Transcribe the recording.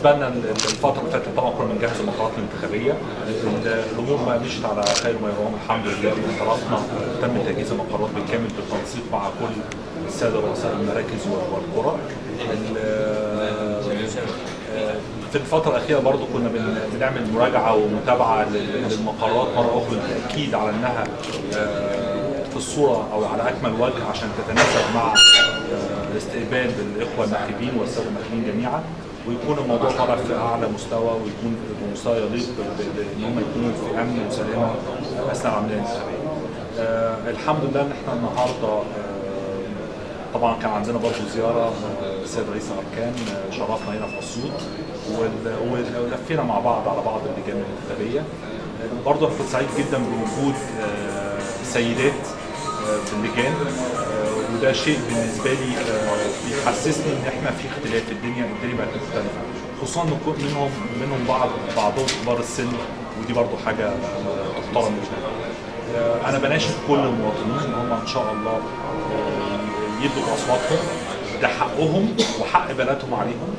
بالنسبه لنا الفتره اللي فاتت طبعا كنا بنجهز المقرات الانتخابيه، الامور ما مشيت على خير ما يرام الحمد لله، وانطلقنا تم تجهيز المقرات بالكامل بالتنسيق مع كل الساده رؤساء المراكز والقرى. في الفترة الأخيرة برضو كنا بنعمل مراجعة ومتابعة للمقرات مرة أخرى للتأكيد على أنها في الصورة أو على أكمل وجه عشان تتناسب مع استقبال الإخوة الناخبين والسادة الناخبين جميعا، ويكون الموضوع طالع في أعلى مستوى ويكون بمستوى يليق بأن هم يكونوا في أمن وسلامة أثناء العملية الانتخابية. الحمد لله إن إحنا النهارده طبعا كان عندنا برضه زياره السيد رئيس الاركان شرفنا هنا في اسيوط ولفينا مع بعض على بعض اللجان الانتخابيه. برضه انا كنت سعيد جدا بوجود سيدات في اللجان، وده شيء بالنسبه لي بيحسسني ان احنا في اختلاف، الدنيا بقت مختلفه، خصوصا ان منهم بعضهم كبار السن، ودي برضه حاجه تحترم جدا. انا بناشد كل المواطنين ان هم ان شاء الله يدوا اصواتهم، ده حقهم وحق بلدهم عليهم.